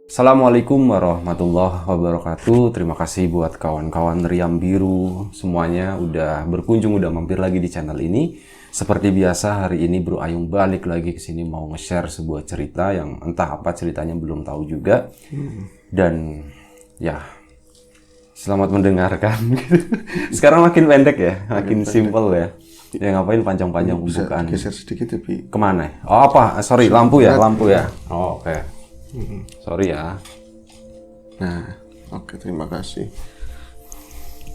Assalamualaikum warahmatullahi wabarakatuh. Terima kasih buat kawan-kawan Riam Biru semuanya udah berkunjung, udah mampir lagi di channel ini. Seperti biasa hari ini Bro Ayung balik lagi ke sini mau nge-share sebuah cerita yang entah apa ceritanya belum tahu juga. Dan ya, selamat mendengarkan. Sekarang makin pendek ya, makin simple ya. Ya ngapain panjang-panjang pembukaan. Geser sedikit tapi Kemana? Oh apa? Sorry, lampu ya. Oh, oke. Sorry ya. nah, oke, terima kasih.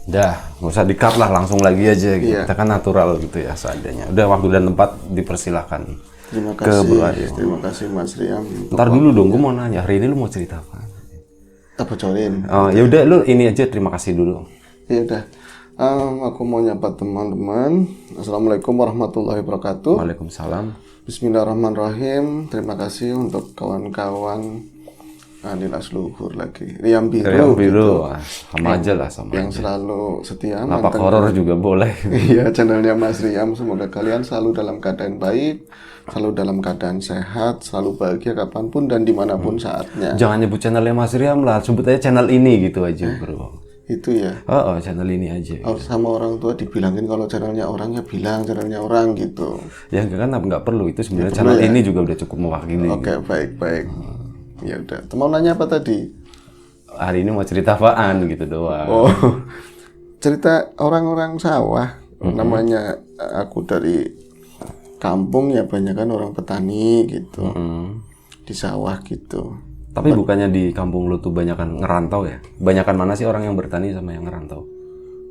Udah, nggak usah di-cut lah, langsung lagi aja gitu. Iya. Kita kan natural gitu ya seadanya. Udah, waktu dan tempat dipersilahkan. Terima Ke kasih. Bro Ayung. Terima kasih Mas Riam. Ntar dulu dong, gue mau nanya, hari ini lu mau cerita apa? Kita bocorin. Oh, ya udah lu ini aja, terima kasih dulu. Ya udah. Aku mau nyapa teman-teman. Assalamualaikum warahmatullahi wabarakatuh. Waalaikumsalam. Bismillahirrahmanirrahim. Terima kasih untuk kawan-kawan Dinas Luhur lagi. Riam Biru. Riam gitu. Biru, sama aja lah sama Yang aja. selalu setia Napak horor juga boleh. Iya, channelnya Mas Riam. Semoga kalian selalu dalam keadaan baik, selalu dalam keadaan sehat, selalu bahagia kapanpun dan dimanapun saatnya. Jangan nyebut channelnya Mas Riam lah, sebut aja channel ini gitu aja bro. Itu ya. Oh, channel ini aja. Sama orang tua dibilangin kalau channelnya orangnya bilang channelnya orang gitu. Ya enggak kan, nggak perlu, itu sebenarnya channel ini juga udah cukup mewakili. Oke, baik. Ya udah. Mau nanya apa tadi? Hari ini mau cerita apaan gitu doang. Oh, cerita orang-orang sawah. Namanya aku dari kampung ya, banyak kan orang petani gitu. Di sawah gitu. Tapi bukannya di kampung lu tuh banyakan ngerantau ya? Banyakan mana sih orang yang bertani sama yang ngerantau?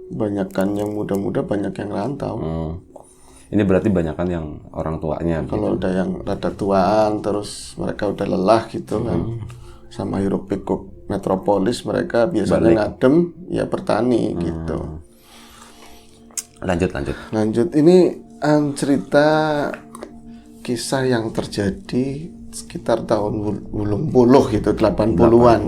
Banyak kan yang muda-muda, banyak yang rantau. Ini berarti banyakan yang orang tuanya. Kalau udah yang rada tuaan, terus mereka udah lelah gitu kan, sama hiruk pikuk metropolis, mereka biasanya ngadem ya bertani gitu. Lanjut. Lanjut, ini cerita kisah yang terjadi sekitar tahun 80 gitu, 80-an.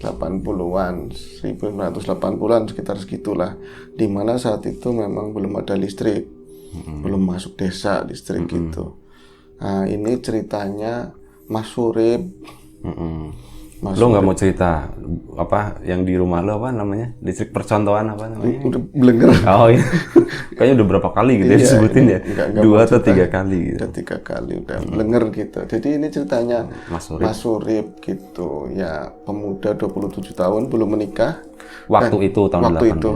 80-an, 1980-an sekitar segitulah. Dimana saat itu memang belum ada listrik, belum masuk desa listrik gitu. Nah, ini ceritanya Mas Surip. Lo nggak mau cerita apa yang di rumah lo apa namanya? Listrik percontohan apa namanya? Udah blenger. Oh iya. Kayaknya udah berapa kali gitu ya disebutin ya? Enggak 2 atau 3 kali gitu. Udah 3 kali udah blenger gitu. Jadi ini ceritanya Mas Surip. Mas Surip gitu. Ya, pemuda 27 tahun belum menikah. Waktu itu tahun Waktu 80-an. itu.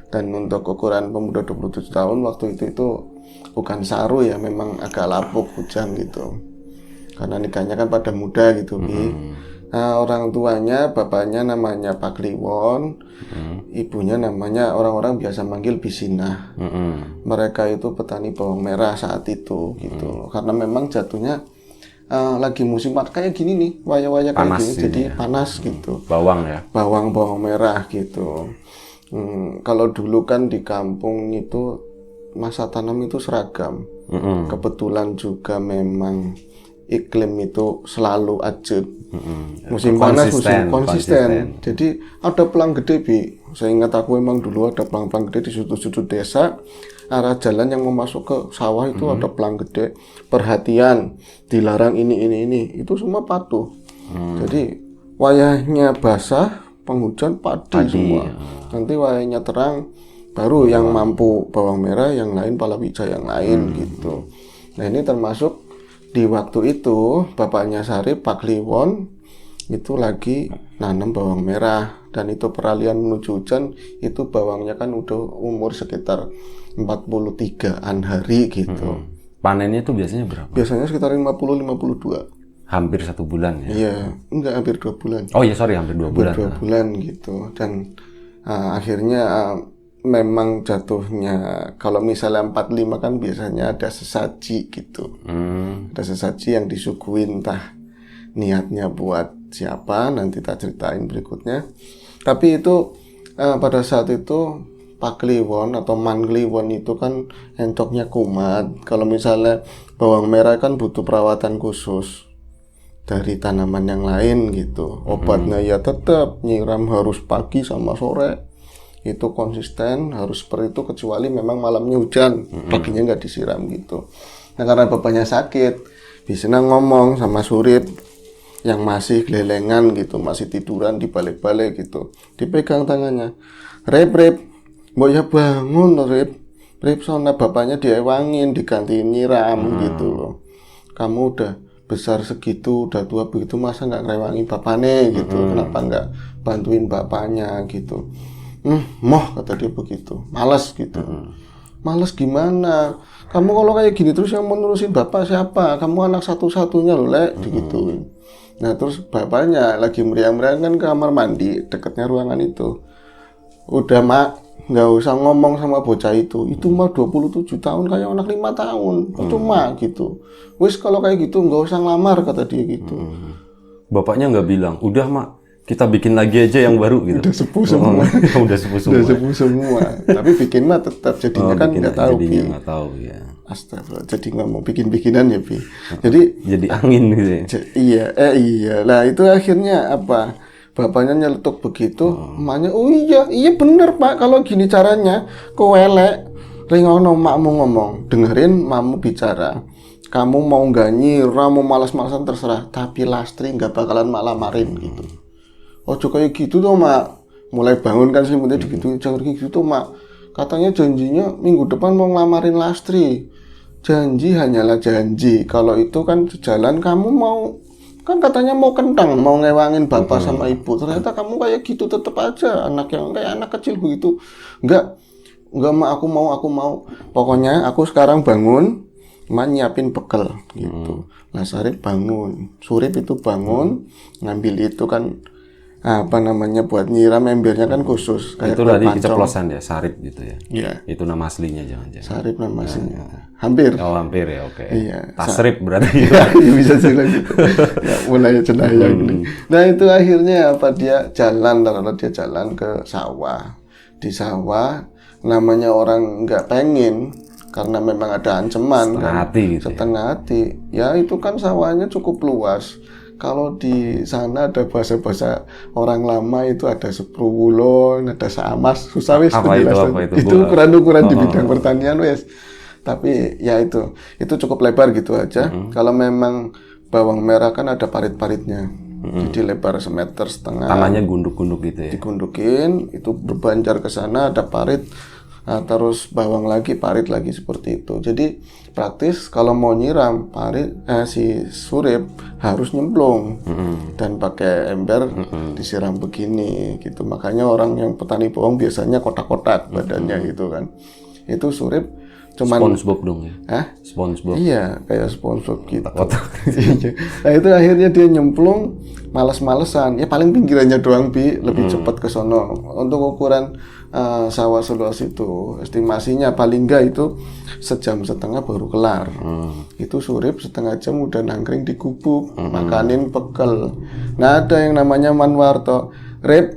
Dan untuk ukuran pemuda 27 tahun waktu itu bukan saru ya, memang agak lapuk hujan gitu. Karena nikahnya kan pada muda gitu, Bi. Nah, orang tuanya, bapaknya namanya Pak Kliwon, ibunya namanya orang-orang biasa manggil Bisinah. Mereka itu petani bawang merah saat itu gitu. Karena memang jatuhnya lagi musim kayak gini nih, waya-waya kayak gini, jadi panas gitu. Bawang ya? Bawang merah gitu. Kalau dulu kan di kampung itu masa tanam itu seragam. Kebetulan juga memang iklim itu selalu ajut. Musim panas, musim konsisten. Jadi ada pelang gede, Bi. Saya ingat aku emang dulu ada pelang-pelang gede di sudut-sudut desa. Arah jalan yang mau masuk ke sawah itu ada pelang gede. Perhatian, dilarang ini. Itu semua patuh. Jadi wayahnya basah, penghujan padi semua. Nanti wayahnya terang, baru yang mampu bawang merah, yang lain palawija yang lain gitu. Nah, ini termasuk di waktu itu bapaknya Sarip, Pak Kliwon itu lagi nanam bawang merah, dan itu peralihan menuju hujan. Itu bawangnya kan udah umur sekitar 43-an hari gitu. Panennya tuh biasanya berapa? Biasanya sekitar 50-52. Hampir 1 bulan ya? Iya, enggak, hampir 2 bulan. Oh iya, sorry, hampir 2 bulan. 2 bulan gitu. Dan akhirnya memang jatuhnya kalau misalnya 45 kan biasanya ada sesaji gitu. Ada sesaji yang disuguhin, entah niatnya buat siapa, nanti tak ceritain berikutnya. Tapi itu pada saat itu Pak Kliwon atau Man Kliwon itu kan encoknya kumat. Kalau misalnya bawang merah kan butuh perawatan khusus dari tanaman yang lain gitu. Obatnya ya tetap nyiram harus pagi sama sore. Itu konsisten, harus seperti itu, kecuali memang malamnya hujan, paginya nggak disiram gitu. Nah, karena bapaknya sakit, Bisna ngomong sama Surip, yang masih gelelengan gitu, masih tiduran di balik-balik gitu. Dipegang tangannya. Rep, mbok ya bangun Rep. Rep soalnya bapaknya diewangin, digantiin nyiram gitu loh. Kamu udah besar segitu, udah tua begitu, masa nggak ngerewangi bapaknya gitu. Kenapa nggak bantuin bapaknya gitu. Moh kata dia begitu. Males gitu. Males gimana? Kamu kalau kayak gini terus yang mau nurusin bapak siapa? Kamu anak satu-satunya loh, Lek, digituin. Nah, terus bapaknya lagi meriang-meriang kan ke kamar mandi, dekatnya ruangan itu. Udah, Mak, nggak usah ngomong sama bocah itu. Itu mah 27 tahun kayak anak 5 tahun. Itu mah gitu. Wis kalau kayak gitu nggak usah ngelamar kata dia gitu. Bapaknya nggak bilang, udah mak, kita bikin lagi aja yang baru gitu. Udah sepuh semua. Udah sepuh semua. Udah sepuh semua. Tapi bikin mah tetap jadinya kan nggak tahu. Jadinya nggak tahu ya. Astagfirullah, jadi nggak mau bikin-bikinan ya, Bi. Jadi angin gitu ya. Iya. Lah itu akhirnya apa? Bapaknya nyeletuk begitu, emaknya, oh iya bener Pak, kalau gini caranya, kowelek, ringono makmu ngomong, dengerin mamu bicara. Kamu mau nggak nyiram, mau malas-malasan terserah, tapi Lastri nggak bakalan mak lamarin gitu. Oh kayak gitu tuh mak, mulai bangun kan selimutnya gitu, jangan gitu tuh mak. Katanya janjinya minggu depan mau ngelamarin Lastri. Janji hanyalah janji. Kalau itu kan sejalan kamu mau, kan katanya mau kentang, mau ngewangin bapak sama ibu. Ternyata kamu kayak gitu tetep aja, anak yang kayak anak kecil begitu. Enggak mak, aku mau. Pokoknya aku sekarang bangun, mak nyiapin bekal gitu. Nah Sarip bangun, Surip itu bangun, ngambil itu kan apa namanya buat nyiram embernya kan khusus kayak itu tadi keceplosan ya, Sarip gitu ya. Iya. Itu nama aslinya jangan-jangan. Sarip nama aslinya. Hampir. Oh, hampir ya, oke. Iya. Tasrip berarti. Ya, bisa jalan gitu. Ya, mulai cenayang nih. Nah, itu akhirnya apa dia jalan ke sawah. Di sawah namanya orang nggak pengen karena memang ada ancaman setengah hati gitu. Setengah hati. Ya itu kan sawahnya cukup luas. Kalau di sana ada bahasa-bahasa orang lama itu ada sepruwulon, ada saamas, susah wis apa itu? Itu ukuran-ukuran di bidang pertanian wis. Tapi ya itu cukup lebar gitu aja. Kalau memang bawang merah kan ada parit-paritnya. Jadi lebar 1,5 meter. Tanahnya gunduk-gunduk gitu ya. Digundukin, itu berbanjar ke sana ada parit. Nah, terus bawang lagi, parit lagi seperti itu. Jadi praktis kalau mau nyiram si Surip harus nyemplung dan pakai ember disiram begini gitu. Makanya orang yang petani bawang biasanya kotak-kotak badannya gitu kan. Itu Surip cuman SpongeBob dong ya. SpongeBob. Iya, kayak SpongeBob gitu. Nah, itu akhirnya dia nyemplung males-malesan. Ya paling pinggirannya doang lebih cepat ke sono. Untuk ukuran sawah seluas itu, estimasinya paling enggak itu 1,5 jam baru kelar. Itu Surip 1,5 jam udah nangkring di gubuk, makanin bekal. Nah, ada yang namanya Manwarto. Rep,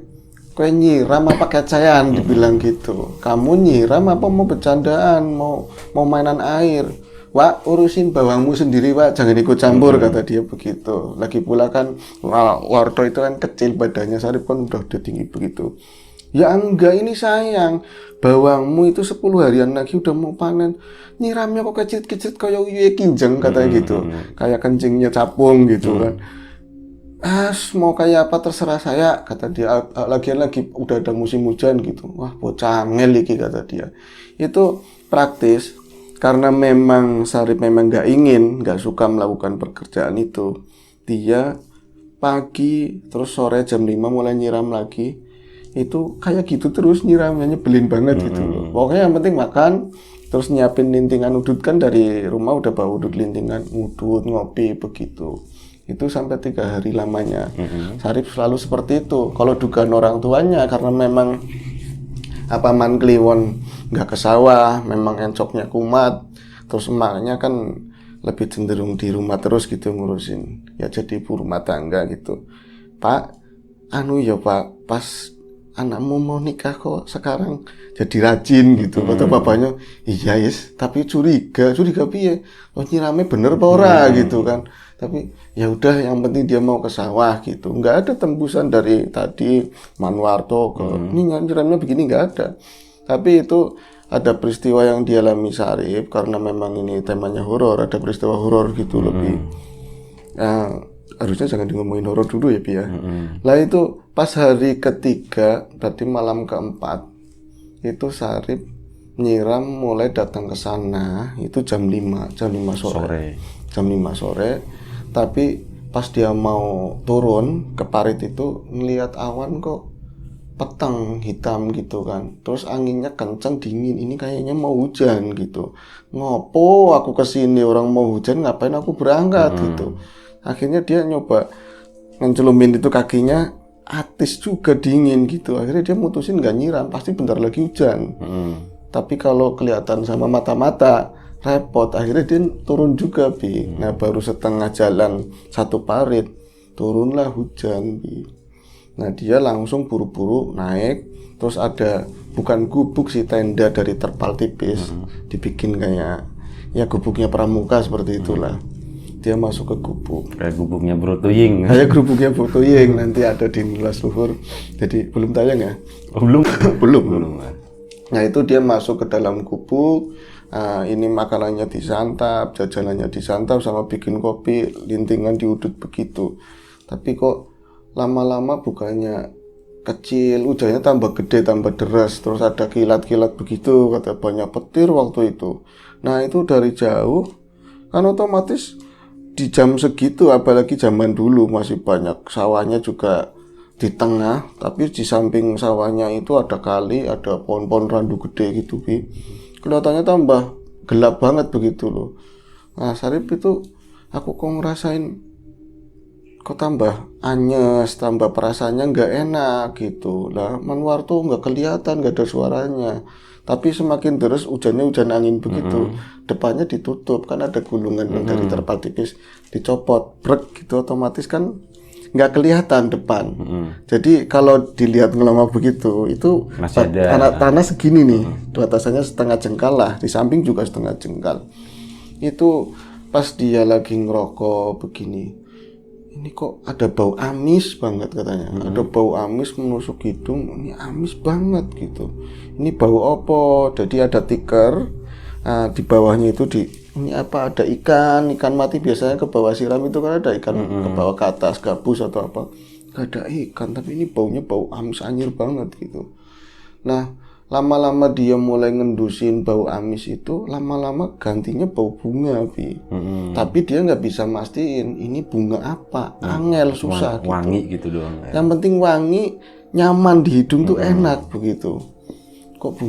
kowe nyiram apa kecayan, dibilang gitu. Kamu nyiram apa mau bercandaan, mau mainan air? Wak, urusin bawangmu sendiri, Wak, jangan ikut campur, kata dia begitu. Lagi pula kan Warto itu kan kecil badannya, Sarip kan udah tinggi begitu. Ya enggak, ini sayang, bawangmu itu 10 harian lagi udah mau panen, nyiramnya kok kecil-kecil kayak uyuh kinjeng, katanya gitu, kayak kencingnya capung gitu kan. Mau kayak apa terserah saya, kata dia. Lagi udah ada musim hujan gitu. Wah, bocah ngel iki, kata dia. Itu praktis karena memang Sarip memang nggak suka melakukan pekerjaan itu. Dia pagi terus sore jam 5 mulai nyiram lagi. Itu kayak gitu terus nyiramnya, nyebelin banget gitu loh. Pokoknya yang penting makan, terus nyiapin lintingan udut, kan dari rumah udah bawa udut lintingan, udut, ngopi begitu. Itu sampai 3 hari lamanya. Sarip selalu seperti itu. Kalau dugaan orang tuanya karena memang man kliwon nggak ke sawah, memang encoknya kumat, terus emaknya kan lebih cenderung di rumah terus gitu ngurusin, ya jadi ibu rumah tangga gitu. Pak, ya Pak, pas anakmu mau nikah kok sekarang jadi rajin gitu. Kata bapaknya, iya yes, tapi curiga piye? Oh, nyirame bener apa ora gitu kan. Tapi ya udah, yang penting dia mau ke sawah gitu. Nggak ada tembusan dari tadi Manwarto ke ini nyiramnya begini, nggak ada. Tapi itu ada peristiwa yang dialami Sarip karena memang ini temanya horor, ada peristiwa horor gitu lebih. harusnya jangan ngomongin horor dulu ya Bi ya. Lah itu pas hari ketiga, berarti malam keempat, itu Sarip nyiram mulai datang ke sana itu jam 5 sore. Jam 5 sore. Tapi pas dia mau turun ke parit itu ngelihat awan kok petang hitam gitu kan. Terus anginnya kencang dingin. Ini kayaknya mau hujan gitu. Ngopo aku kesini orang mau hujan, ngapain aku berangkat gitu. Akhirnya dia nyoba ngecelumin itu kakinya, atis juga dingin gitu. Akhirnya dia mutusin nggak nyiram, pasti bentar lagi hujan. Tapi kalau kelihatan sama mata-mata repot, akhirnya dia turun juga Bi. Nah baru setengah jalan satu parit turunlah hujan Bi. Nah dia langsung buru-buru naik, terus ada bukan gubuk sih, tenda dari terpal tipis, dibikin kayak ya gubuknya pramuka seperti itulah. Dia masuk ke gubuk. Kayak gubuknya Bro Tuying. Kayak gubuknya Bro Tuying, nanti ada di Nulas Luhur. Jadi belum tayang ya? Oh, belum. belum. Nah itu dia masuk ke dalam gubuk, ini makanannya disantap, jajanannya disantap, sama bikin kopi, lintingan diudut begitu. Tapi kok lama-lama bukannya kecil, hujannya tambah gede, tambah deras, terus ada kilat-kilat begitu, kata banyak petir waktu itu. Nah itu dari jauh, kan otomatis di jam segitu, apalagi zaman dulu masih banyak sawahnya juga di tengah, tapi di samping sawahnya itu ada kali, ada pohon-pohon randu gede gitu Bi. Kelihatannya tambah gelap banget begitu loh. Nah Sarip itu aku kok ngerasain kok tambah anyes, tambah perasaannya nggak enak gitu. Lah Manwarto nggak kelihatan, nggak ada suaranya. Tapi semakin terus hujannya hujan angin begitu. Depannya ditutup, kan ada gulungan yang dari terpal tipis dicopot, brek gitu, otomatis kan nggak kelihatan depan. Jadi kalau dilihat ngelama begitu, itu tanah segini nih, batasannya setengah jengkal lah, di samping juga setengah jengkal. Itu pas dia lagi ngerokok begini, ini kok ada bau amis banget katanya. Ada bau amis menusuk hidung, ini amis banget gitu. Ini bau opo? Jadi ada tikar, di bawahnya itu ini apa, ada ikan mati biasanya ke bawah siram itu kan ada ikan ke bawah ke atas, gabus atau apa. Gak ada ikan, tapi ini baunya bau amis anyir banget gitu. Nah lama-lama dia mulai ngendusin bau amis itu, lama-lama gantinya bau bunga Bi. Tapi dia nggak bisa mastiin ini bunga apa, angel susah gitu. Wangi gitu doang ya. Yang penting wangi, nyaman di hidung tuh enak begitu. Kok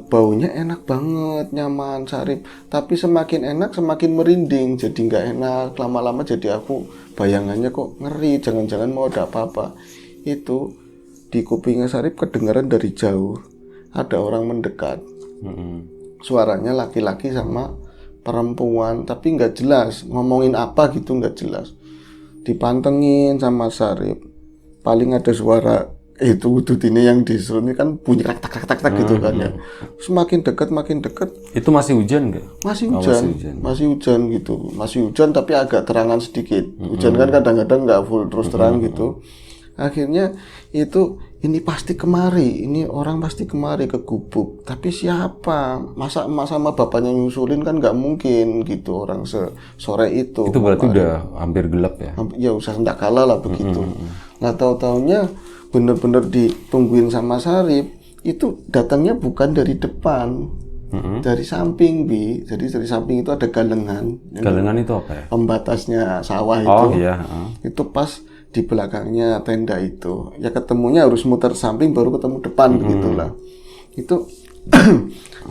baunya enak banget, nyaman Sarip. Tapi semakin enak semakin merinding, jadi nggak enak. Lama-lama jadi aku bayangannya kok ngeri, jangan-jangan mau ada apa-apa. Itu di kupingnya Sarip kedengaran dari jauh ada orang mendekat. Suaranya laki-laki sama perempuan, tapi nggak jelas ngomongin apa gitu, nggak jelas. Dipantengin sama Sarip, paling ada suara itu udut ini yang disuruh ini kan bunyi tak gitu kan ya. Semakin dekat. Itu masih hujan nggak? Masih hujan gitu. Masih hujan tapi agak terangan sedikit. Hujan kan kadang-kadang nggak full terus terang gitu. Akhirnya itu ini pasti kemari, ini orang pasti kemari ke gubuk. Tapi siapa? Masa emak sama bapaknya nyusulin kan nggak mungkin gitu, orang sore itu. Itu berarti udah hampir gelap ya? Ya usah hendak kalah lah begitu. Nah tahu-taunya bener-bener ditungguin sama Sarip, itu datangnya bukan dari depan, dari samping Bi. Jadi dari samping itu ada galengan. Galengan itu apa ya? Pembatasnya sawah itu. Oh iya. Itu pas di belakangnya tenda itu. Ya ketemunya harus muter samping baru ketemu depan begitulah. Itu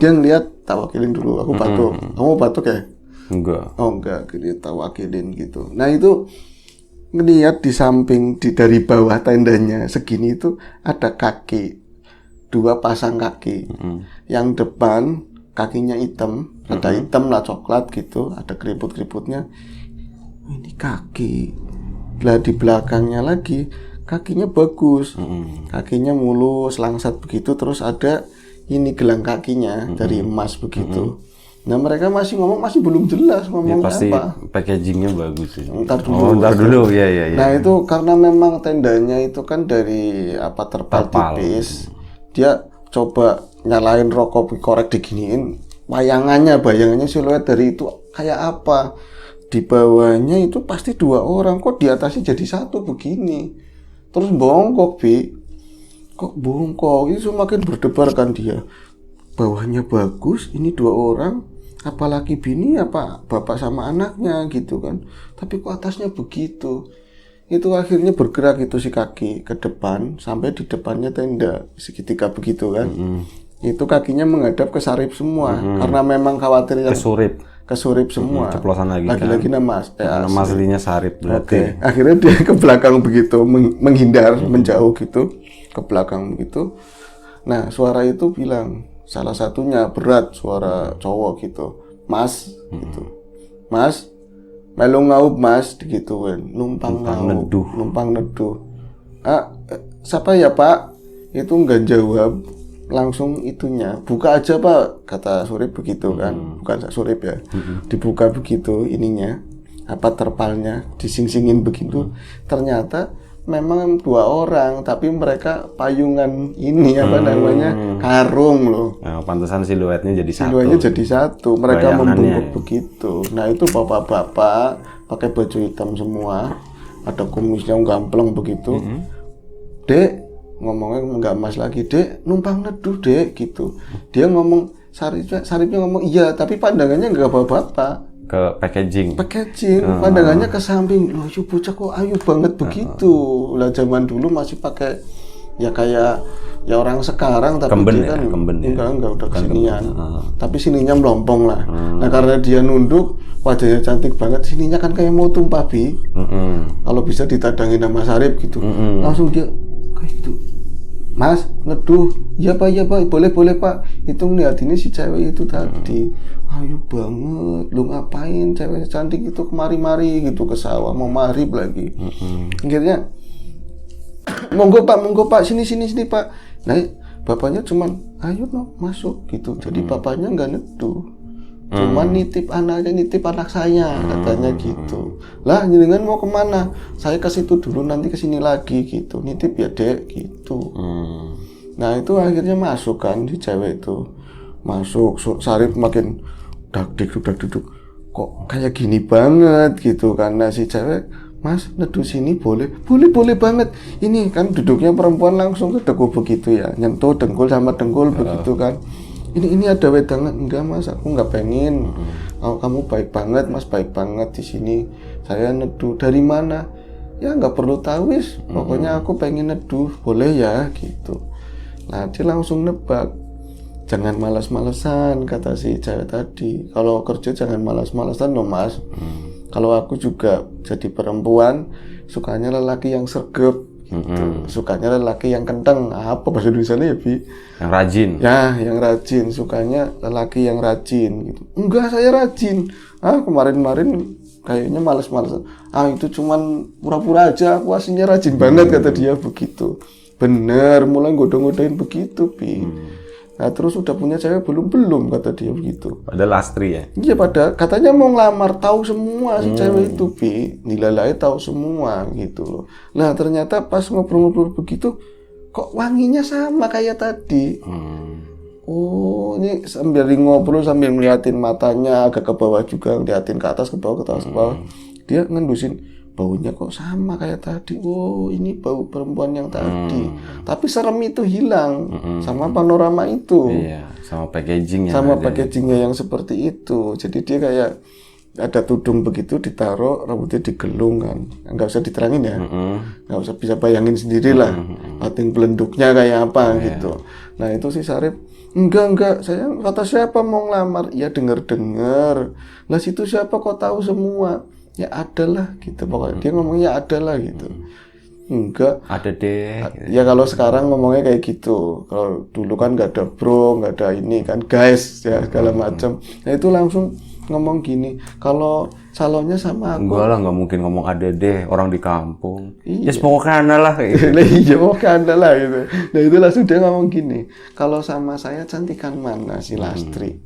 dia ngeliat, tak wakilin dulu, aku batuk. Kamu batuk ya? Enggak. Oh enggak, dia tak wakilin gitu. Nah itu ngeliat di samping dari bawah tendanya segini itu ada kaki, 2 pasang kaki. Yang depan kakinya hitam, ada hitam lah, coklat gitu, ada keriput-keriputnya. Ini kaki. Lah di belakangnya lagi kakinya bagus, kakinya mulus, langsat begitu, terus ada ini gelang kakinya dari emas begitu. Nah mereka masih ngomong, masih belum jelas ngomong ya, pasti apa. Packagingnya bagus sih. Ntar dulu ya. Nah itu karena memang tendanya itu kan dari terpal tipis, dia coba nyalain rokok korek diginiin, bayangannya siluet dari itu kayak apa. di bawahnya itu pasti 2 orang, kok di atasnya jadi 1 begini. Terus bongkok, Bi. Kok bongkok? Itu semakin berdebar kan dia. Bawahnya bagus, ini 2 orang, apalagi bini apa bapak sama anaknya gitu kan. Tapi kok atasnya begitu. Itu akhirnya bergerak itu si kaki ke depan sampai di depannya tenda seketika begitu kan. Itu kakinya menghadap ke Sarip semua karena memang khawatirnya kesurip semua. Ceplosan lagi-lagi nama nama aslinya Sarip berarti. Akhirnya dia ke belakang begitu, menghindar, menjauh gitu ke belakang begitu. Nah, suara itu bilang, salah satunya berat, suara cowok gitu, Mas gitu. Mas, melu ngaup Mas digituin, numpang neduh. Siapa ya Pak? Itu enggak jawab. Langsung itunya, buka aja Pak, kata Surip begitu kan. Bukan Surip ya. Dibuka begitu ininya, apa terpalnya, dising-singin begitu. Ternyata memang 2 orang, tapi mereka payungan ini apa namanya, karung loh. Nah, pantesan siluetnya jadi satu. Siluetnya jadi satu. Mereka membungkuk begitu. Nah, itu bapak-bapak pakai baju hitam semua, ada kumisnya gampleng begitu. Dek, ngomongnya nggak Mas lagi, Dek, numpang neduh Dek gitu. Dia ngomong, Saripnya ngomong iya, tapi pandangannya nggak bapak-bapak. Ke packaging. Pandangannya ke samping. Loh, yuk bocah kok ayu banget begitu. Lah zaman dulu masih pakai ya kayak ya orang sekarang, tapi kemben dia kan enggak udah kesinian. Tapi sininya melompong lah. Nah, karena dia nunduk, wajahnya cantik banget, sininya kan kayak mau tumpah, Bi. Kalau bisa ditadangin sama Sarip gitu. Langsung dia kayak gitu. Mas, neduh. Iya Pak, boleh Pak. Itu ngeliatinnya si cewek itu tadi. Ayo banget, lu ngapain cewek cantik itu kemari-mari gitu ke sawah, mau marib lagi. Akhirnya, monggo Pak, sini Pak. Nah, bapaknya cuman, ayo no, masuk gitu. Jadi bapaknya nggak neduh. Cuman nitip anak saya, katanya gitu. Lah, jenengan mau kemana? Saya ke situ dulu, nanti ke sini lagi gitu. Nitip ya Dek gitu. Nah, itu akhirnya masuk kan si cewek itu. Masuk, Sarip makin duduk. Kok kayak gini banget gitu. Karena si cewek, Mas, neduh sini boleh banget. Ini kan duduknya perempuan langsung ke dengkul begitu ya. Nyentuh dengkul sama dengkul begitu kan. Ini ada wedangan, enggak Mas, aku nggak pengen. Kamu baik banget Mas, baik banget di sini. Saya neduh. Dari mana? Ya nggak perlu tahu wis. Pokoknya aku pengen neduh, boleh ya gitu. Nah, dia langsung nebak. Jangan malas-malesan, kata si cewek tadi. Kalau kerja jangan malas-malesan loh Mas. Kalau aku juga jadi perempuan, sukanya lelaki yang sergep. Gitu. Sukanya lelaki yang kenteng. Apa bahasa Indonesianya ya, Bi? Yang rajin. Ya, yang rajin. Sukanya lelaki yang rajin gitu. Enggak, saya rajin. Kemarin-kemarin kayaknya males-malesan. Itu cuman pura-pura aja. Aku aslinya rajin banget, kata dia begitu. Bener, mulai goda-godain begitu, Bi. Nah, terus udah punya cewek belum, kata dia begitu. Padahal Astri ya? Iya, katanya mau ngelamar, tahu semua si cewek itu, Bi. Nilalai tahu semua gitu loh. Nah, ternyata pas ngobrol-ngobrol begitu, kok wanginya sama kayak tadi. Oh, ini sambil ngobrol sambil ngeliatin matanya agak ke bawah juga, ngeliatin ke atas, ke bawah, ke atas, ke bawah. Dia ngendusin, baunya kok sama kayak tadi. Oh, ini bau perempuan yang tadi. Tapi serem itu hilang sama panorama itu. Iya, sama packagingnya. Sama packagingnya yang seperti itu. Jadi dia kayak ada tudung begitu ditaruh, rambutnya digelung kan. Nggak usah diterangin ya. Nggak usah, bisa bayangin sendiri lah. Pating belenduknya kayak apa gitu. Nah, itu si Sarip, enggak, saya kata siapa mau ngelamar? Ya dengar. Lah situ siapa kok tahu semua? Ya adalah gitu, pokoknya dia ngomongnya adalah gitu. Enggak ada deh gitu. Ya kalau sekarang ngomongnya kayak gitu. Kalau dulu kan nggak ada bro, nggak ada ini kan guys ya segala macam. Nah, itu langsung ngomong gini, kalau calonnya sama aku. Enggak lah, nggak mungkin ngomong ada deh, orang di kampung. Iya. Ya pokoknya ada lah gitu. Iya, pokoknya ada lah gitu. Nah, itu langsung dia ngomong gini, kalau sama saya cantikan mana si Lastri?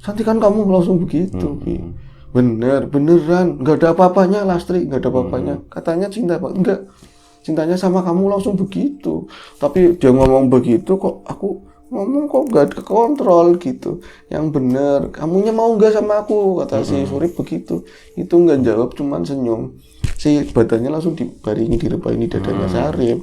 Cantikan kamu, langsung begitu. Beneran, nggak ada apa-apanya Lastri, nggak ada apa-apanya. Katanya cinta, Pak. Enggak, cintanya sama kamu, langsung begitu. Tapi dia ngomong begitu kok aku ngomong kok nggak ada kontrol gitu, yang bener, kamunya mau nggak sama aku, kata si Surip begitu. Itu nggak jawab, cuman senyum. Si badannya langsung dibaringi, direbahin di dadanya Sarip.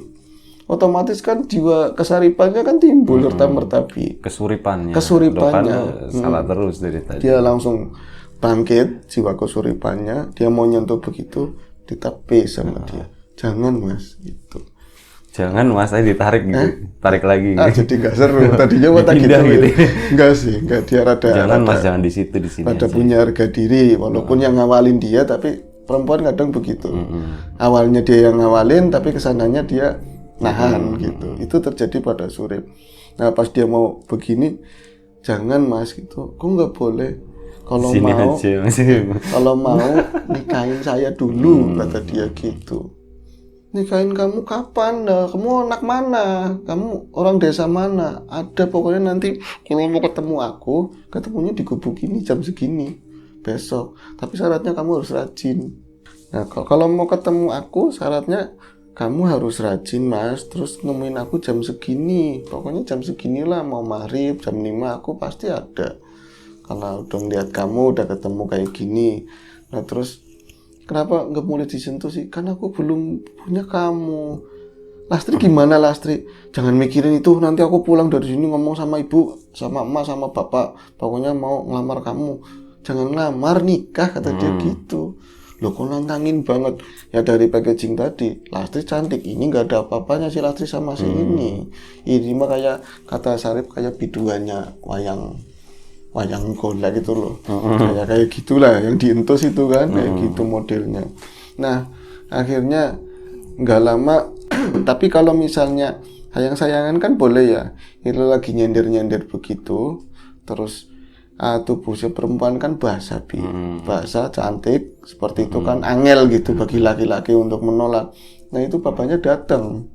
Otomatis kan jiwa kesaripannya kan timbul serta mertabi. Kesuripannya. Kesuripannya. Dokan salah terus dari tadi. Dia langsung bangkit, jiwa kesuripannya, dia mau nyentuh begitu, ditepis sama dia. Jangan mas, gitu. Jangan mas, saya ditarik gitu. Tarik lagi. Jadi nggak seru. Tadinya mau tak gitu. Enggak sih, enggak, dia rada. Jangan mas, jangan di situ, di sini. Rada punya harga diri, walaupun yang ngawalin dia, tapi perempuan kadang begitu. Awalnya dia yang ngawalin, tapi kesananya dia nahan gitu. Itu terjadi pada Surip. Nah pas dia mau begini, jangan mas gitu. Kok nggak boleh? Kalau Sini mau, aja, kalau mau nikahin saya dulu, kata dia gitu. Nikahin kamu kapan? Nah, kamu anak mana? Kamu orang desa mana? Ada pokoknya nanti kalau mau ketemu aku, ketemunya di gubuk ini jam segini besok. Tapi syaratnya kamu harus rajin. Nah kalau mau ketemu aku, syaratnya kamu harus rajin mas. Terus nemuin aku jam segini. Pokoknya jam seginilah, mau maghrib jam 5 aku pasti ada. Karena udah lihat kamu, udah ketemu kayak gini. Nah terus kenapa nggak boleh disentuh sih? Kan aku belum punya kamu. Lastri gimana Lastri? Jangan mikirin itu. Nanti aku pulang dari sini ngomong sama ibu, sama emak, sama bapak. Pokoknya mau ngelamar kamu. Jangan ngelamar, nikah, kata dia gitu. Loh kok nantangin banget. Ya dari packaging tadi, Lastri cantik. Ini nggak ada apa-apanya sih Lastri sama si ini. Ini mah kayak kata Sarip kayak biduannya wayang golek gitu loh. Kayak gitulah yang dientus itu kan, kayak gitu modelnya. Nah akhirnya nggak lama tapi kalau misalnya sayang-sayangan kan boleh ya, itu lagi nyender-nyender begitu, terus tubuhnya perempuan kan basah basah cantik seperti itu kan, angel gitu bagi laki-laki untuk menolak. Nah itu bapaknya datang,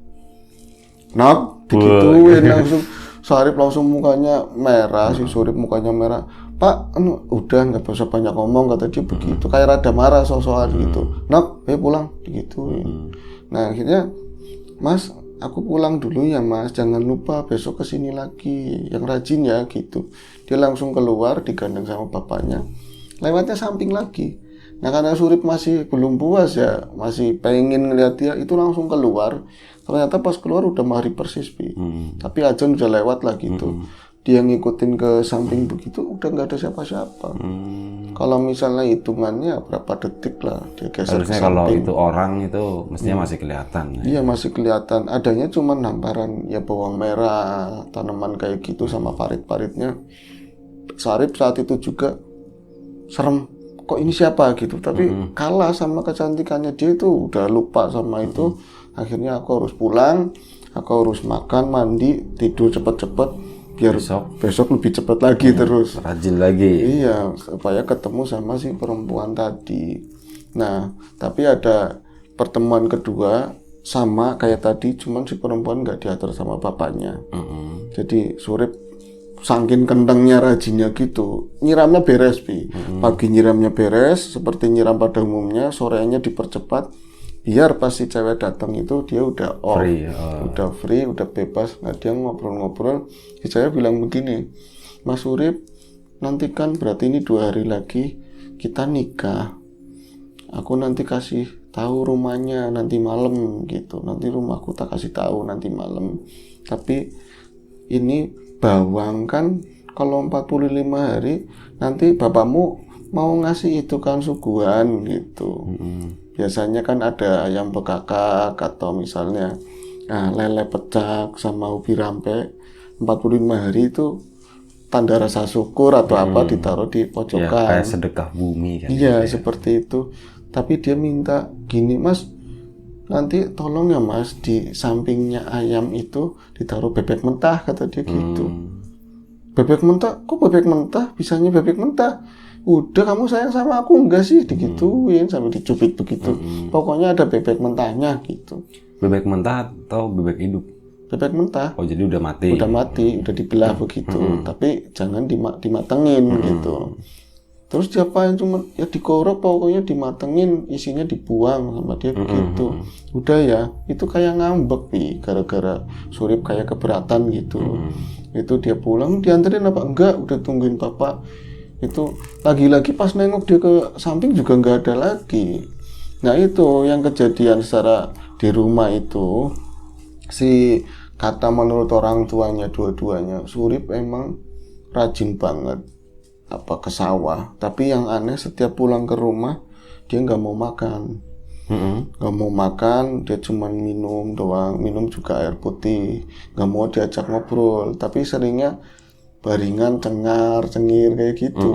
nak digituin langsung. Sarip langsung mukanya merah, si Surip mukanya merah. Pak, udah nggak usah banyak ngomong, kata dia begitu. Kayak rada marah sosokan gitu. Nak, pulang, digituin. Nah akhirnya, mas, aku pulang dulu ya mas. Jangan lupa besok kesini lagi, yang rajin ya gitu. Dia langsung keluar, digandeng sama bapaknya. Lewatnya samping lagi. Nah karena Surip masih belum puas ya, masih pengen ngeliat dia, itu langsung keluar. Ternyata pas keluar udah maghrib persis tapi azan udah lewat lah gitu. Dia ngikutin ke samping begitu, udah nggak ada siapa-siapa. Kalau misalnya hitungannya berapa detik lah dia geser harusnya ke kalau samping. itu orang itu mestinya masih kelihatan. Iya masih kelihatan. Adanya cuma hamparan ya bawang merah, tanaman kayak gitu sama parit-paritnya. Sarip saat itu juga serem. Kok ini siapa gitu? Tapi kalah sama kecantikannya dia, itu udah lupa sama itu. Akhirnya aku harus pulang, aku harus makan, mandi, tidur cepet-cepet biar besok lebih cepet lagi terus. Rajin lagi. Iya, supaya ketemu sama si perempuan tadi. Nah, tapi ada pertemuan kedua sama kayak tadi, cuman si perempuan nggak diatur sama bapaknya. Jadi Surip saking kentangnya rajinnya gitu, nyiramnya beres pagi nyiramnya beres seperti nyiram pada umumnya, sorenya dipercepat biar pas si cewek datang itu dia udah off, udah free, udah bebas. Nah dia ngobrol-ngobrol, si cewek bilang begini, Mas Surip, nanti kan berarti ini 2 hari lagi kita nikah, aku nanti kasih tahu rumahnya nanti malam gitu, nanti rumahku tak kasih tahu nanti malam. Tapi ini bawang kan kalau 45 hari nanti bapakmu mau ngasih itu kan suguhan gitu. Biasanya kan ada ayam bekakak atau misalnya lele pecak sama ubi rampe. 45 hari itu tanda rasa syukur atau apa ditaruh di pojokan. Ya, kayak sedekah bumi kan. Iya gitu, seperti itu. Tapi dia minta gini, Mas, nanti tolong ya Mas, di sampingnya ayam itu ditaruh bebek mentah, kata dia gitu. Bebek mentah? Kok bebek mentah? Bisanya bebek mentah? Udah kamu sayang sama aku enggak sih? Digituin sampai dicubit begitu. Pokoknya ada bebek mentahnya gitu. Bebek mentah atau bebek hidup? Bebek mentah. Oh jadi udah mati? Udah mati, udah dibelah begitu. Tapi jangan dimatengin gitu. Terus diapain, cuma ya dikorok, pokoknya dimatengin, isinya dibuang sama dia begitu. Udah ya, itu kayak ngambek gara-gara Surip kayak keberatan gitu. Itu dia pulang, dianterin apa? Enggak, udah tungguin bapak. Itu lagi-lagi pas nengok dia ke samping juga nggak ada lagi. Nah itu yang kejadian secara di rumah itu, si kata menurut orang tuanya dua-duanya, Surip emang rajin banget apa ke sawah. Tapi yang aneh setiap pulang ke rumah dia nggak mau makan. Nggak mau makan, dia cuma minum doang, minum juga air putih, nggak mau diajak ngobrol, tapi seringnya baringan cengar cengir kayak gitu.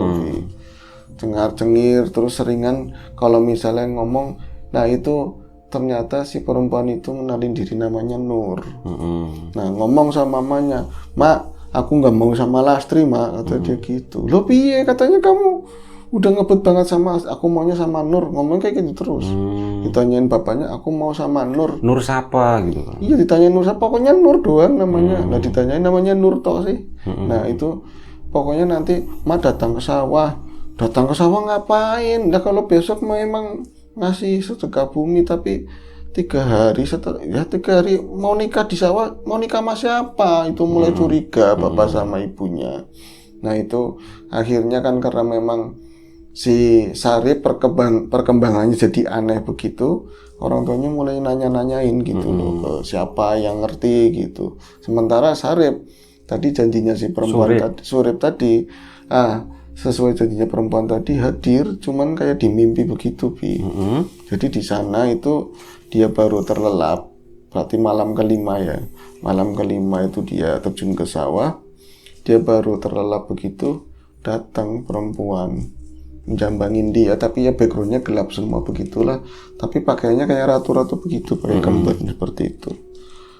Cengar cengir terus seringan kalau misalnya ngomong, nah itu ternyata si perempuan itu mengenalin diri namanya Nur. Nah ngomong sama mamanya, mak aku nggak mau sama Lastri mak, kata dia gitu. Loh piye, katanya kamu udah ngebet banget sama aku, maunya sama Nur, ngomong kayak gitu terus. Ditanyain bapaknya, aku mau sama Nur. Nur siapa gitu kan? Iya ditanyain Nur siapa, pokoknya Nur doang namanya. Nah ditanyain namanya Nur toh sih. Nah itu pokoknya nanti ma datang ke sawah. Datang ke sawah ngapain? Nah kalau besok mah emang ngasih sedekah bumi, tapi 3 hari setelah ya 3 hari mau nikah di sawah, mau nikah sama siapa? Itu mulai curiga bapak sama ibunya. Nah itu akhirnya kan karena memang si Sarip perkembangannya jadi aneh begitu, orang tuanya mulai nanya-nanyain gitu loh ke siapa yang ngerti gitu. Sementara Sarip tadi janjinya si perempuan Surip tadi, sesuai janjinya perempuan tadi hadir, cuman kayak di mimpi begitu Bi. Jadi di sana itu dia baru terlelap, berarti malam kelima ya. Malam kelima itu dia terjun ke sawah, dia baru terlelap begitu, datang perempuan menjambangin dia, tapi ya backgroundnya gelap semua begitulah, tapi pakaiannya kayak ratu-ratu begitu, pakai kemben seperti itu.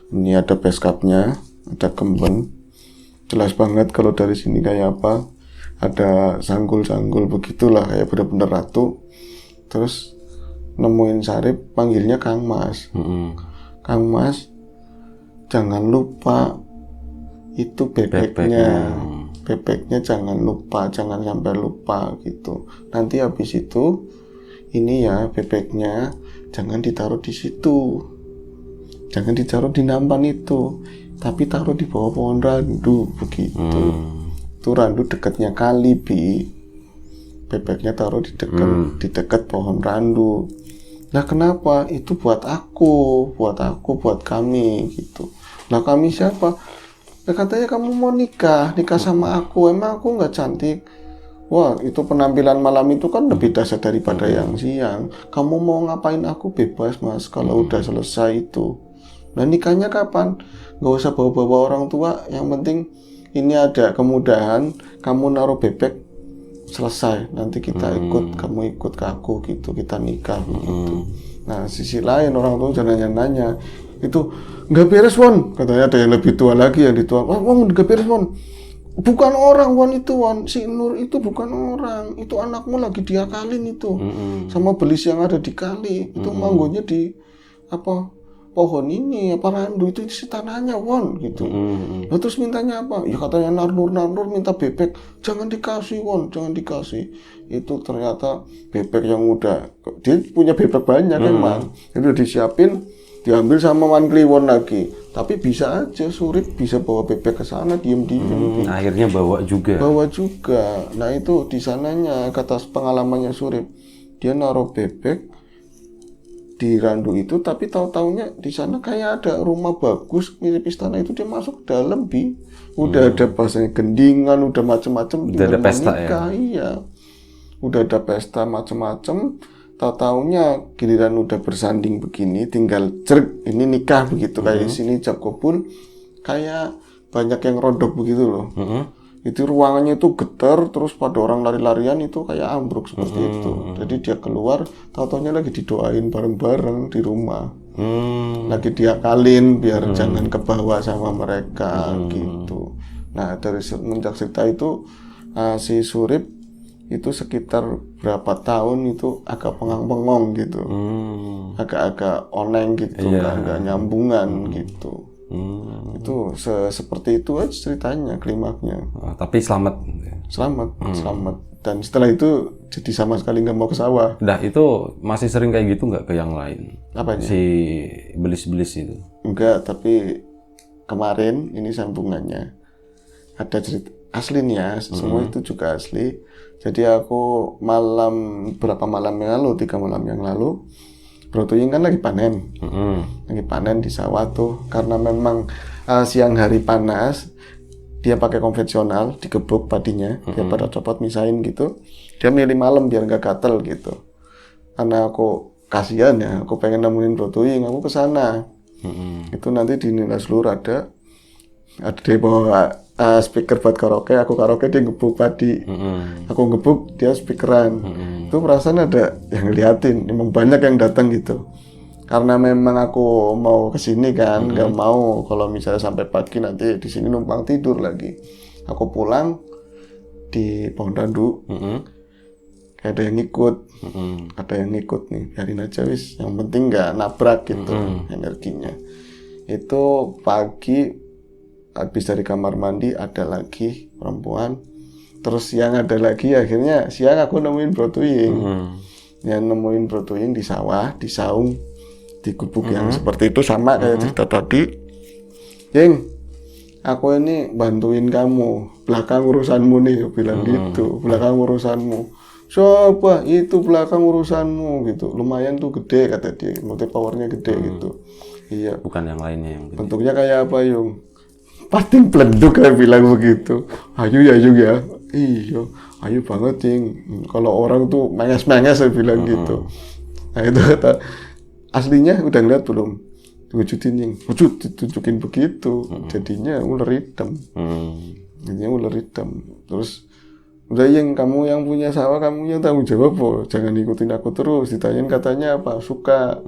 Ini ada beskapnya, ada kemben, jelas banget kalau dari sini kayak apa, ada sanggul-sanggul begitulah, kayak bener-bener ratu. Terus nemuin Sarip, panggilnya Kang Mas. Kang Mas, jangan lupa itu bebeknya. Bebeknya jangan lupa, jangan sampai lupa gitu. Nanti habis itu ini ya bebeknya jangan ditaruh di situ, jangan ditaruh di nampan itu, tapi taruh di bawah pohon randu begitu. Itu randu dekatnya kali Bi. Bebeknya taruh di dekat pohon randu. Nah kenapa? Itu buat aku, buat kami gitu. Nah kami siapa? Ya katanya kamu mau nikah sama aku, emang aku nggak cantik? Wah itu penampilan malam itu kan lebih dahsyat daripada yang siang. Kamu mau ngapain aku bebas mas, kalau udah selesai itu. Nah nikahnya kapan? Nggak usah bawa-bawa orang tua, yang penting ini ada kemudahan, kamu naruh bebek, selesai, nanti kita kamu ikut ke aku gitu, kita nikah gitu. Nah sisi lain orang tua jangan nanya-nanya, itu nggak beres Won, katanya ada yang lebih tua lagi yang ditua, wah Won nggak beres Won, bukan orang Won itu Won, si Nur itu bukan orang, itu anakmu lagi diakalin itu sama belis yang ada di kali, itu manggonya di apa pohon ini apa randu itu si tanahnya Won gitu. Nah, terus mintanya apa? Ya katanya Nur minta bebek, jangan dikasih Won, jangan dikasih. Itu ternyata bebek yang udah, dia punya bebek banyak emang, udah disiapin, diambil sama Wan Kliwon lagi. Tapi bisa aja Surip bisa bawa bebek ke sana diem-diem. Akhirnya bawa juga. Nah itu di sananya kata pengalamannya Surip, dia naruh bebek di randu itu, tapi tahu-taunya di sana kayak ada rumah bagus mirip istana itu, dia masuk ke dalam Bi. Udah ada pasang gendingan, udah macem-macem, udah ada pesta ya. Iya. Udah ada pesta macem-macem. Tahu-taunya giliran udah bersanding begini, tinggal cerk ini nikah begitu. Kayak di sini Cap Kobul kayak banyak yang rodok begitu loh. Itu ruangannya itu getar, terus pada orang lari-larian itu kayak ambruk seperti itu. Jadi dia keluar, tahu-taunya lagi didoain bareng-bareng di rumah. Lagi diakalin biar jangan kebawa sama mereka gitu. Nah dari semenjak cerita itu si Surip itu sekitar berapa tahun itu agak pengang-pengong gitu, agak-agak oneng gitu, nggak nyambungan gitu. Itu seperti itu aja ceritanya, klimaknya. Tapi selamat. Dan setelah itu jadi sama sekali nggak mau ke sawah. Nah itu masih sering kayak gitu nggak ke yang lain? Apanya? Si belis-belis itu? Enggak, tapi kemarin ini sambungannya. ada cerita asli nih ya, semua itu juga asli. Jadi aku berapa malam yang lalu, 3 malam yang lalu, Bro Tuying kan lagi panen. Lagi panen di sawah tuh, karena memang siang hari panas, dia pakai konvensional, digebuk padinya, dia pada copot misahin gitu. Dia milih malam biar nggak gatel gitu. Karena aku kasihan ya, aku pengen nemuin Bro Tuying, aku kesana. Itu nanti di Nilas Lur ada dia bawa speaker buat karaoke, aku karaoke, dia ngebuk padi. Aku ngebuk, dia speakeran. Itu perasaan ada yang ngeliatin, memang banyak yang datang gitu. Karena memang aku mau kesini kan, nggak mau kalau misalnya sampai pagi nanti di sini numpang tidur lagi. Aku pulang di pohon randu, kayak ada yang ngikut, nih, biarin aja wis. Yang penting nggak nabrak gitu energinya. Itu pagi habis dari kamar mandi ada lagi perempuan, terus siang ada lagi, akhirnya siang aku nemuin Bro Tuying. Yang nemuin Bro Tuying di sawah, di saung, di gubuk yang seperti itu, sama kayak cerita tadi. Ying, aku ini bantuin kamu, belakang urusanmu nih, bilang gitu, belakang urusanmu. Coba itu belakang urusanmu gitu, lumayan tuh gede kata dia, motif powernya gede gitu. Iya. Bukan yang lainnya yang gede. Bentuknya kayak apa, Yung? Pating peleduk kayak bilang begitu. Ayu ya Yung ya. Iya, ayu banget Yung. Kalau orang tuh menges-menges saya bilang gitu. Nah itu kata aslinya udah ngeliat belum? Diwujudin Yung. Wujud ditunjukin begitu. Jadinya ular hitam. Jadinya ular hitam. Terus udah Yung, kamu yang punya sawah, kamu yang tanggung jawab kok. Jangan ikutin aku terus. Ditanyain katanya apa? Suka.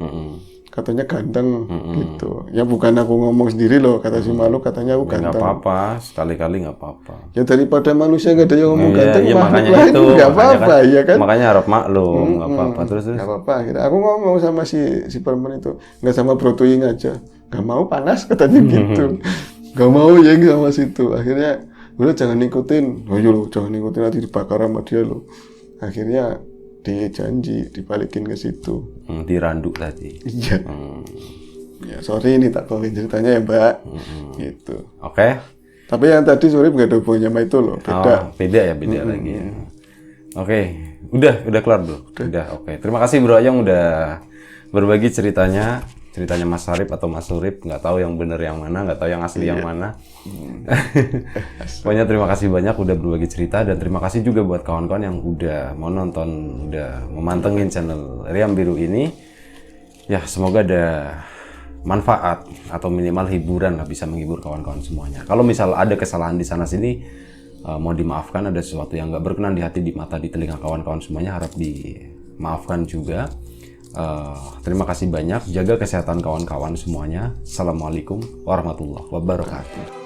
Katanya ganteng gitu. Ya bukan aku ngomong sendiri loh, kata si Malu katanya aku ganteng. Nggak apa-apa, sekali-kali nggak apa-apa. Ya daripada manusia nggak ada yang ngomong ganteng, ya, makanya lain itu nggak apa-apa, ya kan? Makanya harap maklum, nggak apa-apa. Terus nggak apa-apa. Aku ngomong sama si perempuan itu, nggak sama Bro Tuying aja, nggak mau panas katanya gitu, nggak mau ya sama situ. Akhirnya udah jangan ikutin, oh iya lo jangan ikutin, nanti dibakar sama dia lo. Akhirnya dia janji dibalikin ke situ. Di Randu tadi. Iya. Ya sorry ini tak bawain ceritanya ya Mbak. Gitu. Oke. Tapi yang tadi sorry nggak ada hubungannya sama itu loh. Beda. Beda ya, beda lagi ya. Oke. Udah kelar bro. Udah. Oke. Terima kasih Bro Ayung udah berbagi ceritanya Mas Sarip atau Mas Surip, nggak tahu yang bener yang mana, nggak tahu yang asli yang mana. Pokoknya terima kasih banyak udah berbagi cerita, dan terima kasih juga buat kawan-kawan yang udah mau nonton, udah memantengin channel Riam Biru ini. Ya semoga ada manfaat atau minimal hiburan lah, bisa menghibur kawan-kawan semuanya. Kalau misal ada kesalahan di sana sini, mau dimaafkan. Ada sesuatu yang nggak berkenan di hati, di mata, di telinga kawan-kawan semuanya, harap dimaafkan juga. Terima kasih banyak, jaga kesehatan kawan-kawan semuanya. Assalamualaikum warahmatullahi wabarakatuh.